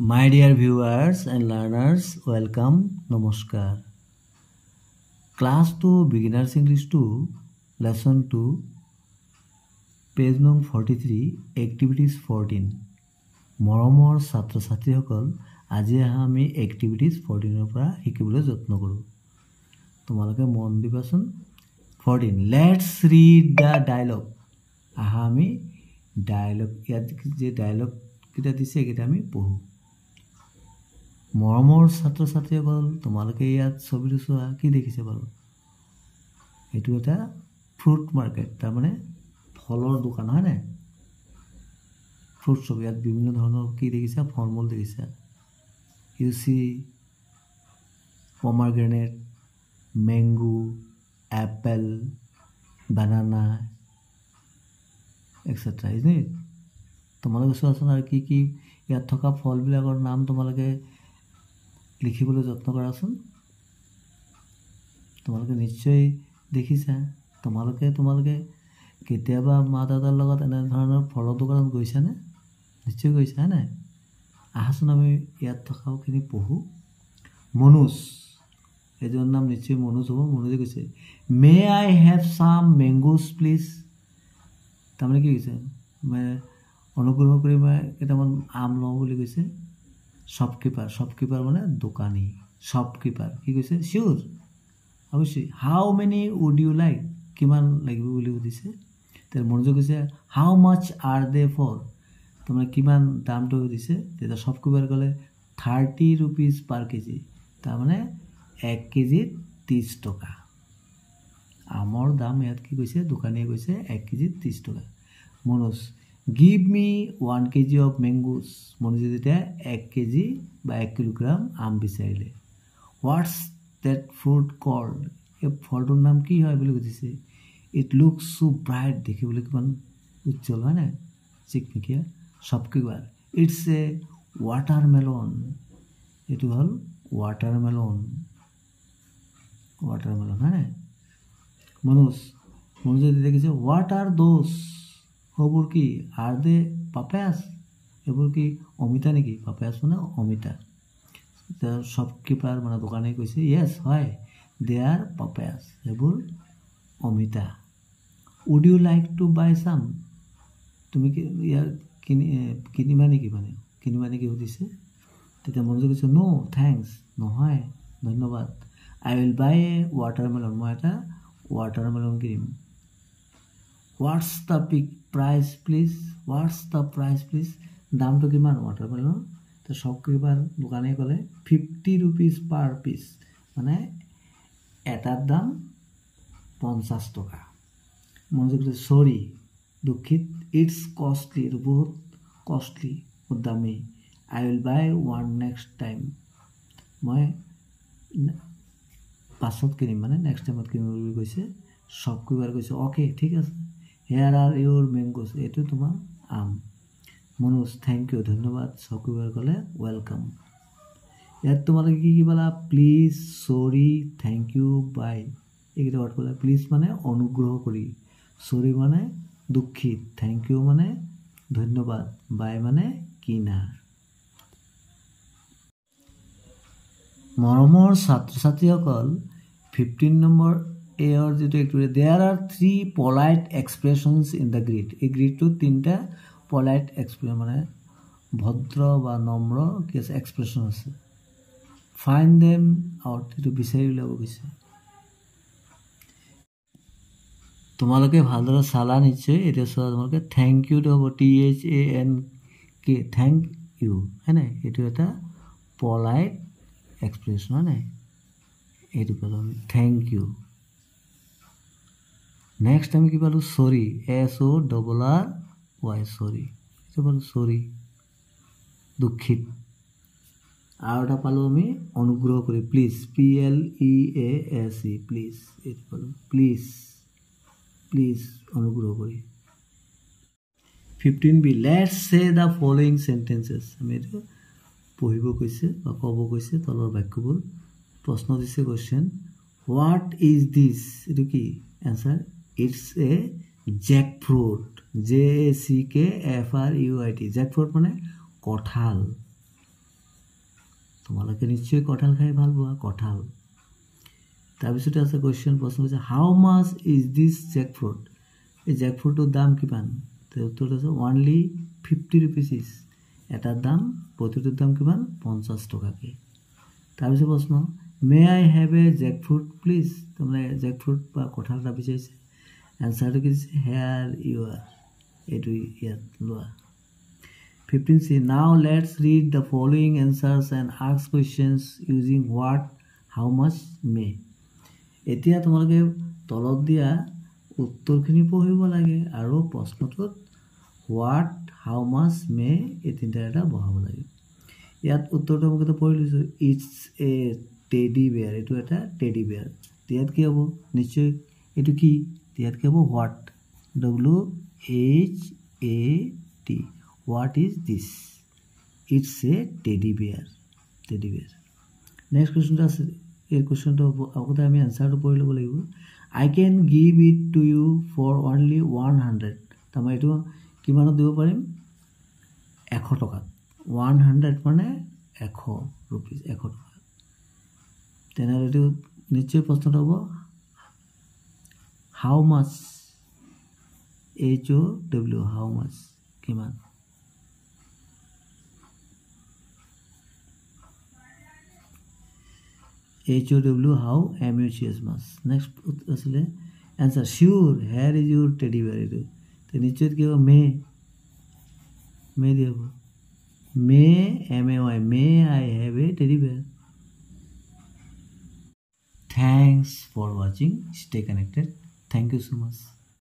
My dear viewers and learners, welcome, Namaskar. Class 2 Beginners English 2, Lesson 2, page number 43, Activities 14. মৰমৰ ছাত্ৰ ছাত্ৰীসকল আজি আমি এক্টিভিটিজ 14 পৰা শিকিবলৈ যত্ন কৰোঁ তোমালোকে মন দিবাচোন 14 লেটস ৰিড দা ডায়লগ আমি ডায়লগ ইয়াত যে ডায়লগ কিটা দিছে কিটা আমি পঢ়ো মৰমৰ ছাত্ৰ ছাত্ৰীসকল তোমালোকে ইয়াত ছবিটো চোৱা কি দেখিছে বাৰু এটো এটা ফ্ৰুট মাৰ্কেট তাৰ মানে ফলৰ দোকান হয় না fruit shop ইয়াত বিভিন্ন ধৰণৰ কি দেখিছা ফলমূল দেখিছা you see pomegranate mango apple banana etc isn't it তোমালোকে চোৱাচোন আৰু কি কি ইয়াত থকা ফলবিলাকৰ নাম তোমালোকে লিখিবলৈ যত্ন কৰাচোন তোমালোকে নিশ্চয় দেখিছা তোমালোকে কেতিয়াবা মা দাদাৰ লগত এনে ধৰণৰ ফলৰ দোকানত গৈছানে নিশ্চয় গৈছা না আহাচোন আমি ইয়াত থকাখিনি পঢ়ো মনুজ এজন নাম নিশ্চয় মনুজ হ'ব মনুজে কৈছে মে I have sum mangoes please তাৰমানে কি কৈছে মই অনুগ্ৰহ কৰি মই কেইটামান আম লওঁ বুলি কৈছে শপকিপাৰ মানে দোকানী শপকিপাৰ কি কৈছে শিওৰ অবশ্যই হাউ মেনি উড ইউ লাইক কিমান লাগিব বুলি সুধিছে তাৰ মনোযোগ কৈছে হাউ মাচ আৰ দে ফৰ তোমাৰ কিমান দামটো দিছে তেতিয়া শপকিপাৰ ক'লে 30 rupees per kg তাৰ মানে 1 কেজি 30 টকা আমৰ দাম ইয়াত কি কৈছে দোকানীয়ে কৈছে 1 কেজি 30 টকা Manoj give me 1 kg of mangoes Manoj যেতিয়া 1 কেজি বা 1 কিলোগ্ৰাম আম বিচাৰিলে what's that fruit called এই ফলটোৰ নাম কি হয় বুলি সুধিছে it looks so bright দেখিবলৈ কিমান উজ্জ্বল হয় না চিকমিকিয়া শপকিপাৰ it's a watermelon এটো হল watermelon হয় না মনোজ দেখিছে what are those হবুৰ কি are they papayas এবোৰ কি অমিতা নেকি papayas মানে অমিতা the shopkeeper মানে দোকানে কৈছে yes হয় they are papayas এবোৰ Amita would you like to buy some তুমি কি ইয়াৰ কিনিবা নেকি সুধিছে তেতিয়া মনোজ কৈছে no thanks নহয় ধন্যবাদ I will buy a watermelon মই এটা watermelon কিনিম what's the price please দামটো কিমান watermelon তো শপকিপাৰ দোকানে ক'লে 50 rupees per piece মানে এটাৰ দাম 50 টকা মনোজ কৈছে সৰি দুখিত it's costly এটা বহুত costly দামী I will buy one next time মই পাছত কিনিম মানে নেক্সট টাইমত কিনিম বুলি কৈছে শপকিপাৰ কৈছে ওকে ঠিক আছে here are your mangoes এটো তোমাৰ আম মনোজ থ্যাংক ইউ ধন্যবাদ শপকিপাৰ ক'লে ওয়েলকাম ইয়াত তোমালোকে কি বলা প্লিজ সৰি থ্যাংক ইউ বাই এইকেইটা ওয়াৰ্ড বলা প্লিজ মানে অনুগ্ৰহ কৰি সৰি মানে দুখিত থ্যাংক ইউ মানে ধন্যবাদ বাই মানে কিনা মৰমৰ ছাত্ৰ ছাত্ৰীসকল 15 নম্বৰ এৰ যেটো একটুৰে there are 3 polite expressions in the grid এই গ্ৰিডটো তিনটা polite expression মানে ভদ্ৰ বা নম্ৰ কি আছে এক্সপ্ৰেছন আছে find them out এটো বিচাৰি উলিয়াব গৈছে তোমালোকে ভালদৰে চালা নিশ্চয় এটা চোৱা তোমালোকে থ্যাংক ইউ টো হ'ব THANK থ্যাংক ইউ হয়নে এটো এটা polite expression হয় নাই এটো পালো থ্যাংক ইউ নেক্সট আমি কি পালো সৰি SORRY সৰি এটো পালো সৰি দুখিত আৰু এটা পালো আমি অনুগ্ৰহ কৰি প্লিজ PLEASE প্লিজ এটো পালো প্লিজ অনুগ্ৰহ কৰি 15B let's say the following sentences আমি এটা পঢ়িব কৈছে বা ক'ব কৈছে তলৰ বাক্যবোৰ প্ৰশ্ন দিছে কোৱেশ্চন what is this এটো কি answer it's a jackfruit JACKFRUIT jackfruit মানে কঁঠাল তোমালোকে নিশ্চয় কঁঠাল খাই ভাল পোৱা কঁঠাল তাৰপিছতে আছে কুৱেশ্যন প্ৰশ্ন হৈছে how much is this jackfruit এই জেক ফ্ৰুটৰ দাম কিমান উত্তৰটো আছে অনলি 50 rupees ইজ এটাৰ দাম প্ৰতিটোৰ দাম কিমান 50 টকাকৈ তাৰপিছত প্ৰশ্ন may I have a jackfruit please তাৰমানে জেক ফ্ৰুট বা কঁঠাল এটা বিচাৰিছে এনচাৰটো কি দিছে হেয়াৰ ইউ আৰ এইটো ইয়াত লোৱা 15C now let's read the following answers and ask questions using what how much may এতিয়া তোমালোকে তলত দিয়া উত্তৰখিনি পঢ়িব লাগে আৰু প্ৰশ্নটোত what how much may এই তিনিটা এটা বহাব লাগে ইয়াত উত্তৰটো মই এটা পঢ়ি লৈছোঁ ইটছ এ টেডি বেয়াৰ এইটো এটা টেডি বেয়াৰ ইয়াত কি হ'ব নিশ্চয় এইটো কি ইয়াত কি হ'ব what WHAT what is this it's a teddy bear next question আছে এই কোৱেশ্যনটো আগতে আমি আনসাৰটো পঢ়ি ল'ব লাগিব I can give it to you for only 100 তাৰমানে এইটো কিমানত দিব পাৰিম 100 টকাত 100 মানে 100 rupees 100 টকা তেনেহ'লে এইটো নিশ্চয় প্ৰশ্নটো হ'ব how much HOW how much কিমান HOW how MUCH much next আসলে answer sure here is your teddy bear itu তো নিশ্চয় কি হবে may দিব may may I have a teddy bear thanks for watching stay connected thank you so much